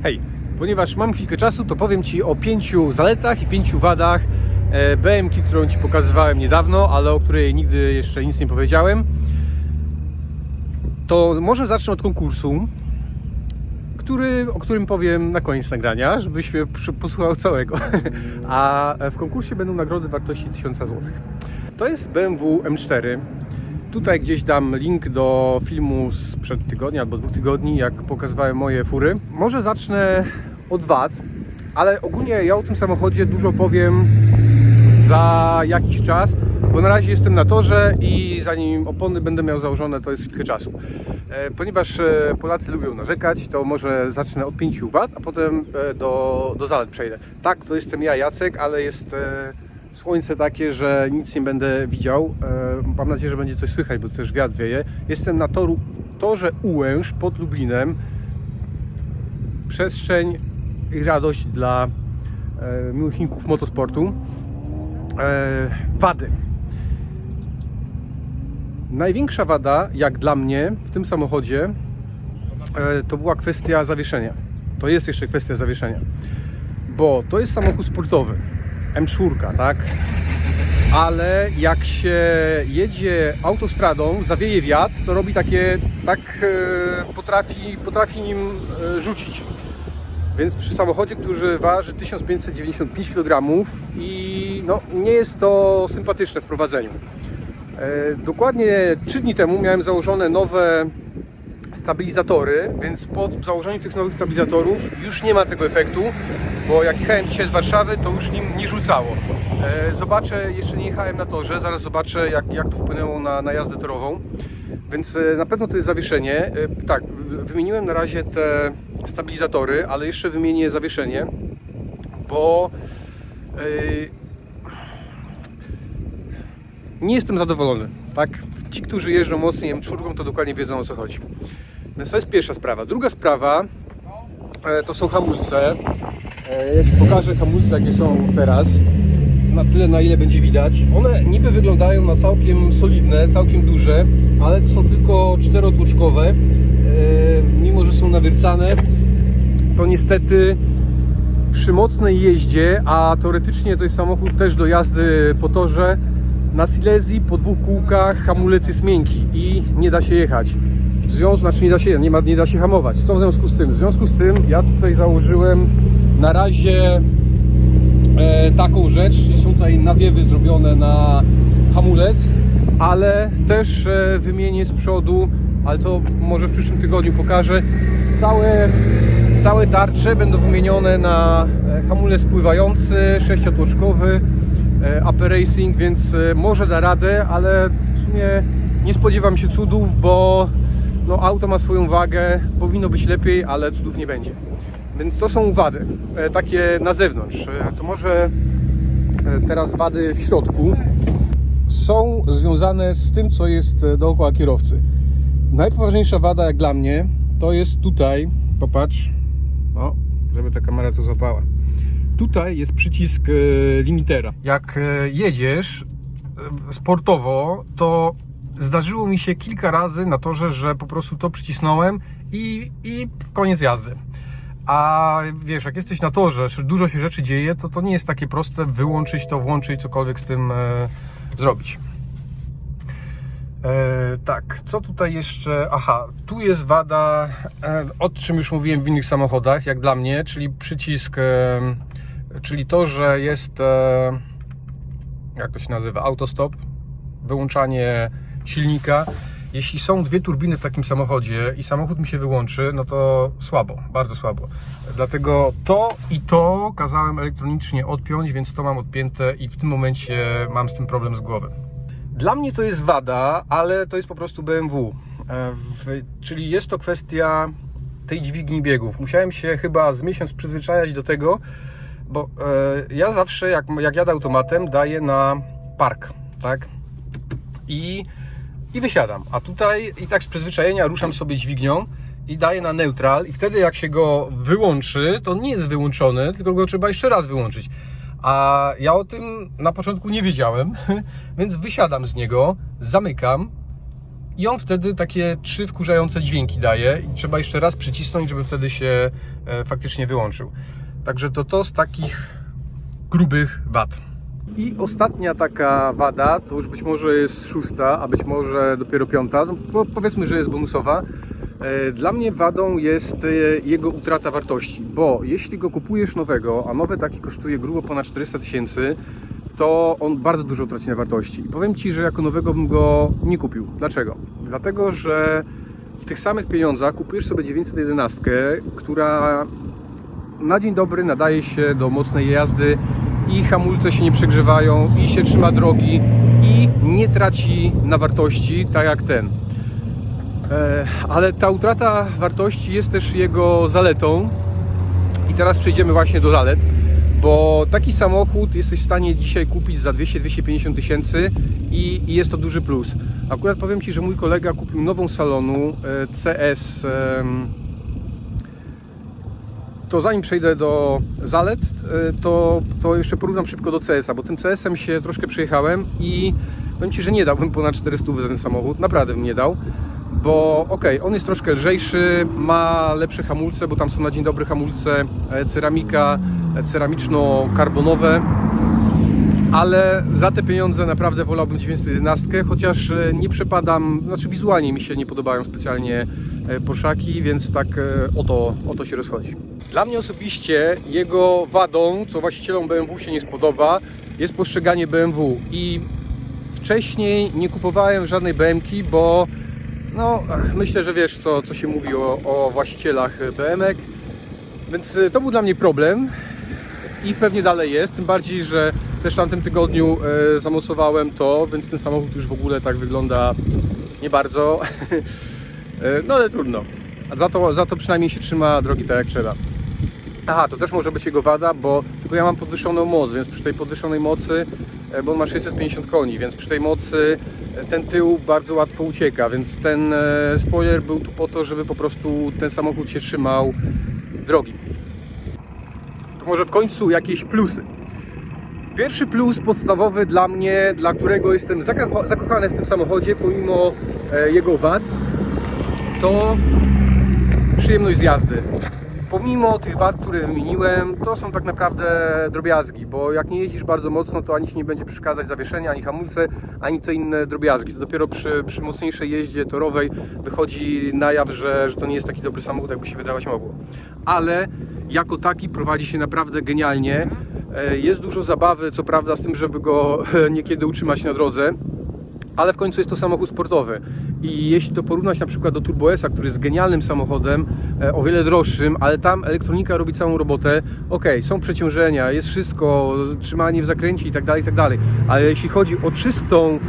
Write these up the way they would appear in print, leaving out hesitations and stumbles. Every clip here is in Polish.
Hej, ponieważ mam chwilkę czasu, to powiem Ci o 5 zaletach i 5 wadach BM-ki, którą Ci pokazywałem niedawno, ale o której nigdy jeszcze nic nie powiedziałem. To może zacznę od konkursu, o którym powiem na koniec nagrania, żebyś mnie posłuchał całego. A w konkursie będą nagrody wartości 1000 zł. To jest BMW M4. Tutaj gdzieś dam link do filmu sprzed tygodnia albo 2 tygodni, jak pokazywałem moje fury. Może zacznę od wad, ale ogólnie ja o tym samochodzie dużo powiem za jakiś czas, bo na razie jestem na torze i zanim opony będę miał założone, to jest chwilkę czasu. Ponieważ Polacy lubią narzekać, to może zacznę od 5 wad, a potem do zalet przejdę. Tak, to jestem ja, Jacek, ale jest słońce takie, że nic nie będę widział. Mam nadzieję, że będzie coś słychać, bo też wiatr wieje. Jestem na torze Ułęż pod Lublinem. Przestrzeń i radość dla miłośników motosportu. Wady. Największa wada, jak dla mnie, w tym samochodzie to była kwestia zawieszenia. To jest jeszcze kwestia zawieszenia. Bo to jest samochód sportowy. M4, tak? Ale jak się jedzie autostradą, zawieje wiatr, to robi takie, potrafi nim rzucić. Więc przy samochodzie, który waży 1595 kg i no, nie jest to sympatyczne w prowadzeniu. Dokładnie 3 dni temu miałem założone nowe stabilizatory, więc po założeniu tych nowych stabilizatorów już nie ma tego efektu, bo jak jechałem dzisiaj z Warszawy, to już nim nie rzucało. Zobaczę, jeszcze nie jechałem na torze, zaraz zobaczę jak to wpłynęło na jazdę torową, więc na pewno to jest zawieszenie. Tak, wymieniłem na razie te stabilizatory, ale jeszcze wymienię zawieszenie, bo nie jestem zadowolony, tak? Ci, którzy jeżdżą mocniej M4, to dokładnie wiedzą, o co chodzi. Więc to jest pierwsza sprawa. Druga sprawa to są hamulce. Ja Ci pokażę hamulce, jakie są teraz. Na tyle, na ile będzie widać. One niby wyglądają na całkiem solidne, całkiem duże, ale to są tylko 4-tłoczkowe. Mimo że są nawiercane, to niestety przy mocnej jeździe, a teoretycznie to jest samochód też do jazdy po torze, na Silesii po 2 kółkach hamulec jest miękki i nie da się jechać. Nie da się hamować. Co w związku z tym? W związku z tym ja tutaj założyłem na razie taką rzecz, czyli są tutaj nawiewy zrobione na hamulec, ale też wymienię z przodu, ale to może w przyszłym tygodniu pokażę. Całe tarcze będą wymienione na hamulec pływający, 6-tłoczkowy, Upper Racing, więc może da radę, ale w sumie nie spodziewam się cudów, bo no, auto ma swoją wagę, powinno być lepiej, ale cudów nie będzie. Więc to są wady, takie na zewnątrz. To może teraz wady w środku są związane z tym, co jest dookoła kierowcy. Najpoważniejsza wada, jak dla mnie, to jest tutaj, popatrz, o, żeby ta kamera to złapała. Tutaj jest przycisk limitera. Jak jedziesz sportowo, to zdarzyło mi się kilka razy na torze, że po prostu to przycisnąłem i koniec jazdy. A wiesz, jak jesteś na torze, dużo się rzeczy dzieje, to nie jest takie proste wyłączyć to, włączyć, cokolwiek z tym zrobić. Tak, co tutaj jeszcze? Aha, tu jest wada, o czym już mówiłem w innych samochodach, jak dla mnie, czyli przycisk, czyli to, że jest, jak to się nazywa, autostop, wyłączanie silnika. Jeśli są 2 turbiny w takim samochodzie i samochód mi się wyłączy, no to słabo, bardzo słabo. Dlatego to i to kazałem elektronicznie odpiąć, więc to mam odpięte i w tym momencie mam z tym problem z głowy. Dla mnie to jest wada, ale to jest po prostu BMW. Czyli jest to kwestia tej dźwigni biegów. Musiałem się chyba z miesiąc przyzwyczajać do tego, bo ja zawsze jak jadę automatem, daję na park, tak? I wysiadam, a tutaj i tak z przyzwyczajenia ruszam sobie dźwignią i daję na neutral i wtedy jak się go wyłączy, to nie jest wyłączony, tylko go trzeba jeszcze raz wyłączyć. A ja o tym na początku nie wiedziałem, więc wysiadam z niego, zamykam i on wtedy takie 3 wkurzające dźwięki daje i trzeba jeszcze raz przycisnąć, żeby wtedy się faktycznie wyłączył. Także to z takich grubych wad. I ostatnia taka wada, to już być może jest 6, a być może dopiero 5, no powiedzmy, że jest bonusowa. Dla mnie wadą jest jego utrata wartości, bo jeśli go kupujesz nowego, a nowy taki kosztuje grubo ponad 400 000, to on bardzo dużo traci na wartości. I powiem Ci, że jako nowego bym go nie kupił. Dlaczego? Dlatego, że w tych samych pieniądzach kupujesz sobie 911, która na dzień dobry nadaje się do mocnej jazdy i hamulce się nie przegrzewają, i się trzyma drogi, i nie traci na wartości, tak jak ten. Ale ta utrata wartości jest też jego zaletą. I teraz przejdziemy właśnie do zalet, bo taki samochód jesteś w stanie dzisiaj kupić za 200-250 tysięcy i jest to duży plus. Akurat powiem Ci, że mój kolega kupił nową salonu CS. To zanim przejdę do zalet, to jeszcze porównam szybko do CS-a, bo tym CS-em się troszkę przejechałem i powiem Ci, że nie dałbym ponad 400 za ten samochód, naprawdę bym nie dał, bo okej, on jest troszkę lżejszy, ma lepsze hamulce, bo tam są na dzień dobry hamulce ceramika, ceramiczno-karbonowe, ale za te pieniądze naprawdę wolałbym 911, chociaż nie przepadam, znaczy wizualnie mi się nie podobają specjalnie Porszaki, więc tak o to się rozchodzi. Dla mnie osobiście jego wadą, co właścicielom BMW się nie spodoba, jest postrzeganie BMW i wcześniej nie kupowałem żadnej BMW-ki, bo no, myślę, że wiesz co się mówi o właścicielach BMW-ek, więc to był dla mnie problem i pewnie dalej jest, tym bardziej, że też w tamtym tygodniu zamocowałem to, więc ten samochód już w ogóle tak wygląda nie bardzo, no ale trudno, za to przynajmniej się trzyma drogi tak jak trzeba. Aha, to też może być jego wada, bo tylko ja mam podwyższoną moc, więc przy tej podwyższonej mocy, bo on ma 650 koni, więc przy tej mocy ten tył bardzo łatwo ucieka, więc ten spoiler był tu po to, żeby po prostu ten samochód się trzymał drogi. To może w końcu jakieś plusy. Pierwszy plus podstawowy dla mnie, dla którego jestem zakochany w tym samochodzie, pomimo jego wad, to przyjemność z jazdy. Pomimo tych wad, które wymieniłem, to są tak naprawdę drobiazgi, bo jak nie jeździsz bardzo mocno, to ani Ci nie będzie przeszkadzać zawieszenie, ani hamulce, ani te inne drobiazgi. To dopiero przy mocniejszej jeździe torowej wychodzi na jaw, że to nie jest taki dobry samochód, jakby się wydawać mogło. Ale jako taki prowadzi się naprawdę genialnie. Jest dużo zabawy, co prawda, z tym, żeby go niekiedy utrzymać na drodze, ale w końcu jest to samochód sportowy. I jeśli to porównać na przykład do Turbo S-a, który jest genialnym samochodem, o wiele droższym, ale tam elektronika robi całą robotę. Okej, są przeciążenia, jest wszystko, trzymanie w zakręcie i tak dalej, ale jeśli chodzi o czystą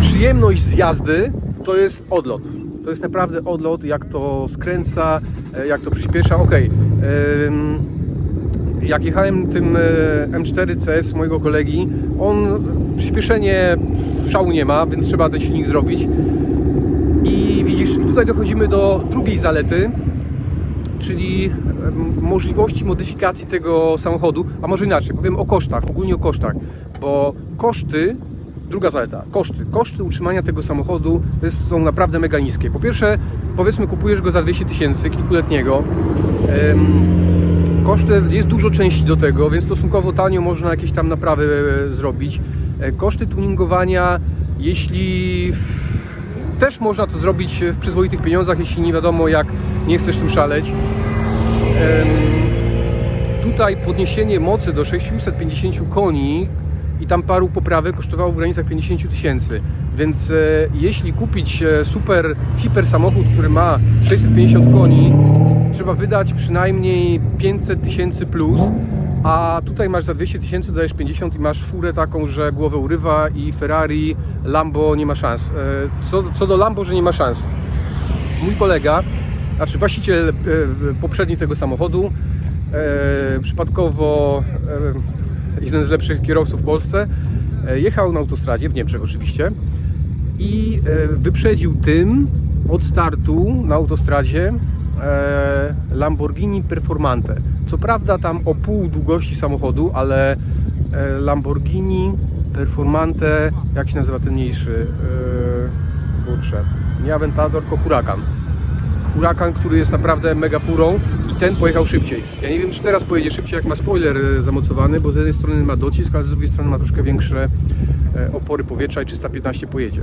przyjemność z jazdy, to jest odlot. To jest naprawdę odlot, jak to skręca, jak to przyspiesza. Jak jechałem tym M4 CS mojego kolegi, on przyspieszenie szału nie ma, więc trzeba ten silnik zrobić. I widzisz, tutaj dochodzimy do drugiej zalety, czyli możliwości modyfikacji tego samochodu, a może inaczej, powiem o kosztach, ogólnie o kosztach, bo koszty, druga zaleta, koszty utrzymania tego samochodu są naprawdę mega niskie. Po pierwsze, powiedzmy kupujesz go za 200 tysięcy, kilkuletniego, koszty, jest dużo części do tego, więc stosunkowo tanio można jakieś tam naprawy zrobić. Koszty tuningowania, jeśli też można to zrobić w przyzwoitych pieniądzach, jeśli nie wiadomo jak nie chcesz tym szaleć. Tutaj podniesienie mocy do 650 koni i tam paru poprawek kosztowało w granicach 50 tysięcy. Więc jeśli kupić super, hiper samochód, który ma 650 koni, trzeba wydać przynajmniej 500 tysięcy plus, a tutaj masz za 200 tysięcy, dajesz 50 i masz furę taką, że głowę urywa i Ferrari, Lambo nie ma szans. Co do Lambo, że nie ma szans. Mój kolega, znaczy właściciel poprzedni tego samochodu, przypadkowo jeden z lepszych kierowców w Polsce, jechał na autostradzie, w Niemczech oczywiście, i wyprzedził tym od startu na autostradzie Lamborghini Performante. Co prawda tam o pół długości samochodu, ale Lamborghini Performante, jak się nazywa ten mniejszy? Kurczę, nie Aventador, tylko Huracan. Huracan, który jest naprawdę mega furą i ten pojechał szybciej. Ja nie wiem, czy teraz pojedzie szybciej, jak ma spoiler zamocowany, bo z jednej strony ma docisk, ale z drugiej strony ma troszkę większe opory powietrza i 315 pojedzie.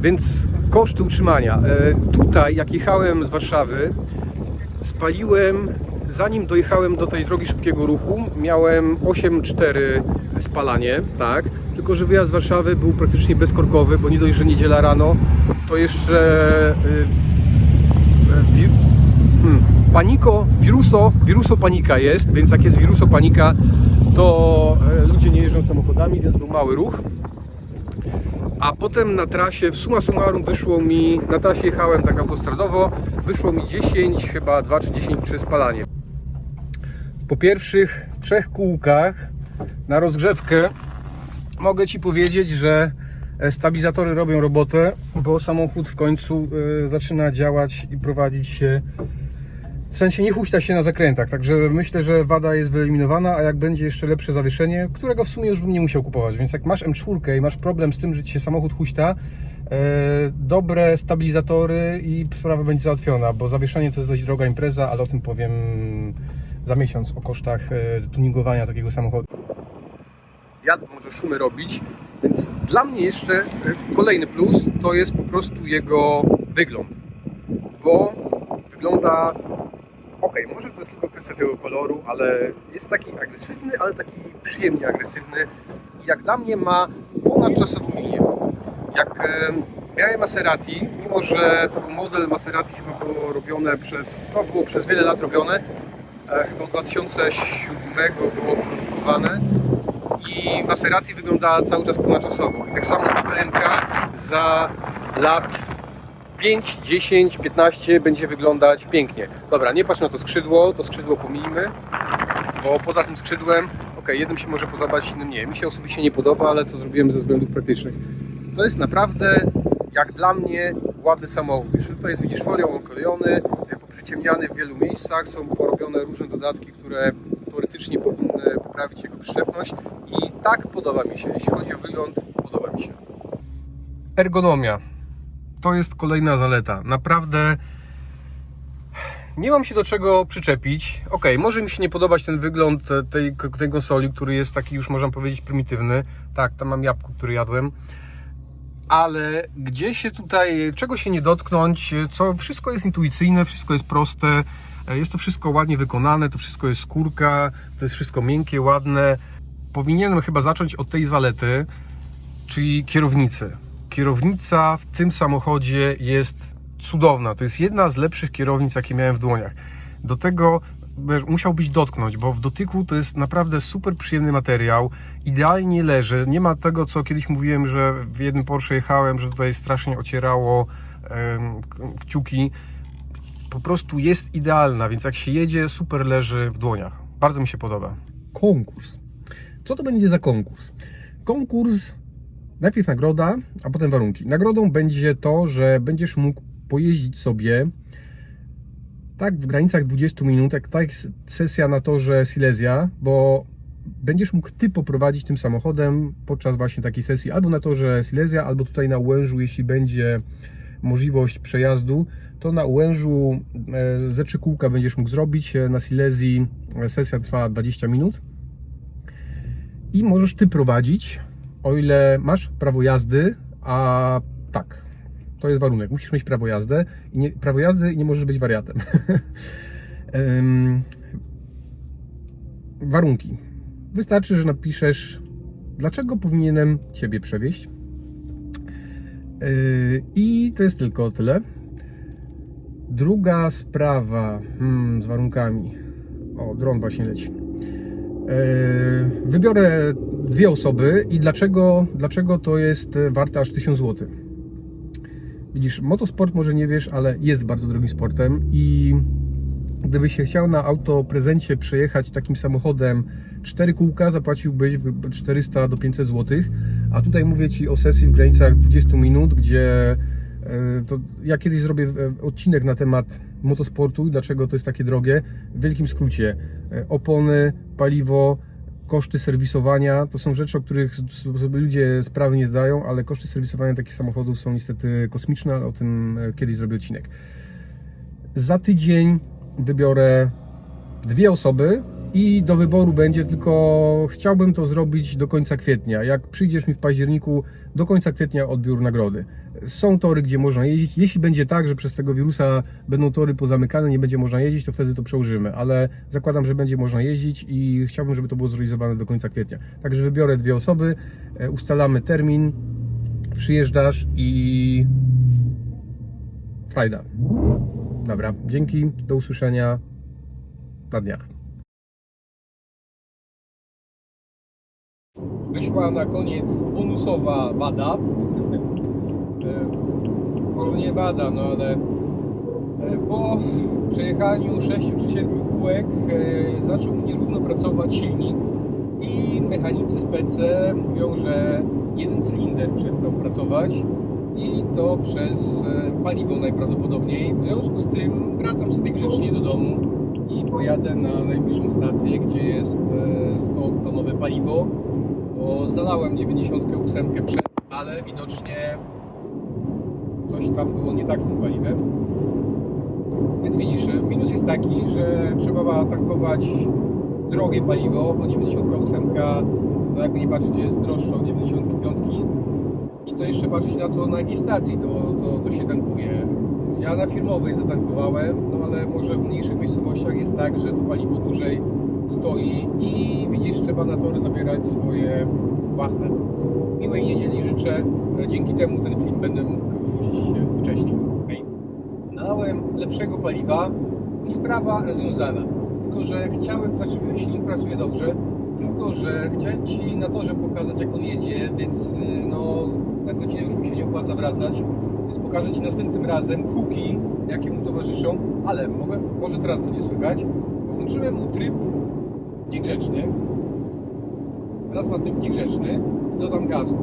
Więc koszty utrzymania. Tutaj, jak jechałem z Warszawy, spaliłem, zanim dojechałem do tej drogi szybkiego ruchu, miałem 8,4 spalanie, tak? Tylko że wyjazd z Warszawy był praktycznie bezkorkowy, bo nie dość, że niedziela rano, to jeszcze wirusopanika jest, więc jak jest wirusopanika, to ludzie nie jeżdżą samochodami, więc był mały ruch. A potem na trasie, w summa summarum wyszło mi, na trasie jechałem tak autostradowo, wyszło mi 10, chyba 2 czy 10 czy spalanie. Po pierwszych 3 kółkach na rozgrzewkę mogę Ci powiedzieć, że stabilizatory robią robotę, bo samochód w końcu zaczyna działać i prowadzić się, w sensie nie huśta się na zakrętach, także myślę, że wada jest wyeliminowana, a jak będzie jeszcze lepsze zawieszenie, którego w sumie już bym nie musiał kupować, więc jak masz M4 i masz problem z tym, że Ci się samochód huśta, dobre stabilizatory i sprawa będzie załatwiona, bo zawieszenie to jest dość droga impreza, ale o tym powiem za miesiąc, o kosztach tuningowania takiego samochodu. Wiatr może szumy robić, więc dla mnie jeszcze kolejny plus to jest po prostu jego wygląd, bo wygląda ok, może to jest tylko kwestia tego koloru, ale jest taki agresywny, ale taki przyjemnie agresywny i jak dla mnie ma ponadczasową linię. Jak miałem Maserati, mimo że to był model Maserati, chyba było robione było przez wiele lat robione, chyba od 2007 było produkowane i Maserati wyglądała cały czas ponadczasowo. I tak samo ta BMK za lat 5, 10, 15 będzie wyglądać pięknie. Dobra, nie patrz na to skrzydło pomijmy, bo poza tym skrzydłem, jednym się może podobać, innym nie. Mi się osobiście nie podoba, ale to zrobiłem ze względów praktycznych. To jest naprawdę, jak dla mnie, ładny samochód. Już tutaj jest, widzisz, folią oklejony, poprzyciemniany w wielu miejscach, są porobione różne dodatki, które teoretycznie powinny poprawić jego przyczepność i tak podoba mi się. Jeśli chodzi o wygląd, podoba mi się. Ergonomia. To jest kolejna zaleta. Naprawdę nie mam się do czego przyczepić. Może mi się nie podobać ten wygląd tej konsoli, który jest taki już, można powiedzieć, prymitywny. Tak, tam mam jabłko, które jadłem. Ale gdzie się tutaj, czego się nie dotknąć, wszystko jest intuicyjne, wszystko jest proste, jest to wszystko ładnie wykonane, to wszystko jest skórka, to jest wszystko miękkie, ładne. Powinienem chyba zacząć od tej zalety, czyli kierownicy. Kierownica w tym samochodzie jest cudowna. To jest jedna z lepszych kierownic, jakie miałem w dłoniach. Do tego musiałbyś dotknąć, bo w dotyku to jest naprawdę super przyjemny materiał. Idealnie leży. Nie ma tego, co kiedyś mówiłem, że w jednym Porsche jechałem, że tutaj strasznie ocierało kciuki. Po prostu jest idealna, więc jak się jedzie, super leży w dłoniach. Bardzo mi się podoba. Konkurs. Co to będzie za konkurs? Konkurs, najpierw nagroda, a potem warunki. Nagrodą będzie to, że będziesz mógł pojeździć sobie tak w granicach 20 minut, jak ta sesja na torze Silesia, bo będziesz mógł Ty poprowadzić tym samochodem podczas właśnie takiej sesji albo na torze Silesia, albo tutaj na Ułężu, jeśli będzie możliwość przejazdu, to na Ułężu ze 3 kółka będziesz mógł zrobić. Na Silesii sesja trwa 20 minut i możesz Ty prowadzić, o ile masz prawo jazdy, a tak, to jest warunek, musisz mieć prawo jazdy i nie możesz być wariatem. Warunki. Wystarczy, że napiszesz, dlaczego powinienem Ciebie przewieźć. I to jest tylko tyle. Druga sprawa z warunkami. O, dron właśnie leci. Wybiorę 2 osoby i dlaczego to jest warte aż 1000 zł. Widzisz, motosport może nie wiesz, ale jest bardzo drogim sportem i gdybyś się chciał na autoprezencie przejechać takim samochodem 4 kółka, zapłaciłbyś 400 do 500 zł, a tutaj mówię Ci o sesji w granicach 20 minut, gdzie to ja kiedyś zrobię odcinek na temat motosportu i dlaczego to jest takie drogie. W wielkim skrócie, opony, paliwo, koszty serwisowania to są rzeczy, o których sobie ludzie sprawy nie zdają, ale koszty serwisowania takich samochodów są niestety kosmiczne, ale o tym kiedyś zrobię odcinek. Za tydzień wybiorę 2 osoby i do wyboru będzie, tylko chciałbym to zrobić do końca kwietnia. Jak przyjdziesz mi w październiku, do końca kwietnia odbiór nagrody. Są tory, gdzie można jeździć. Jeśli będzie tak, że przez tego wirusa będą tory pozamykane, nie będzie można jeździć, to wtedy to przełożymy, ale zakładam, że będzie można jeździć i chciałbym, żeby to było zrealizowane do końca kwietnia. Także wybiorę 2 osoby, ustalamy termin, przyjeżdżasz i frajda. Dobra, dzięki, do usłyszenia na dniach. Wyszła na koniec bonusowa wada. Może nie wada, no ale po przejechaniu 6 czy 7 kółek zaczął nierówno pracować silnik i mechanicy z PC mówią, że jeden cylinder przestał pracować i to przez paliwo najprawdopodobniej. W związku z tym wracam sobie grzecznie do domu i pojadę na najbliższą stację, gdzie jest 100-tonowe paliwo, bo zalałem 98 przed, ale widocznie coś tam było nie tak z tym paliwem. Więc widzisz, minus jest taki, że trzeba tankować drogie paliwo, bo 98, no jakby nie patrzeć, jest droższa od 95 i to jeszcze patrzeć na to, na jakiej stacji to się tankuje. Ja na firmowej zatankowałem, no ale może w mniejszych miejscowościach jest tak, że to paliwo dłużej stoi i widzisz, trzeba na tory zabierać swoje własne. Miłej niedzieli życzę, dzięki temu ten film będę mógł wrzucić wcześniej. Hej. Nalałem lepszego paliwa i sprawa rozwiązana. Tylko, że chciałem, znaczy silnik pracuje dobrze, tylko, że chciałem Ci na torze pokazać, jak on jedzie, więc no, na godzinę już mi się nie opłaca wracać, więc pokażę Ci następnym razem huki, jakie mu towarzyszą, ale może teraz będzie słychać, bo włączyłem mu tryb niegrzeczny, teraz ma tryb niegrzeczny i dodam gazu.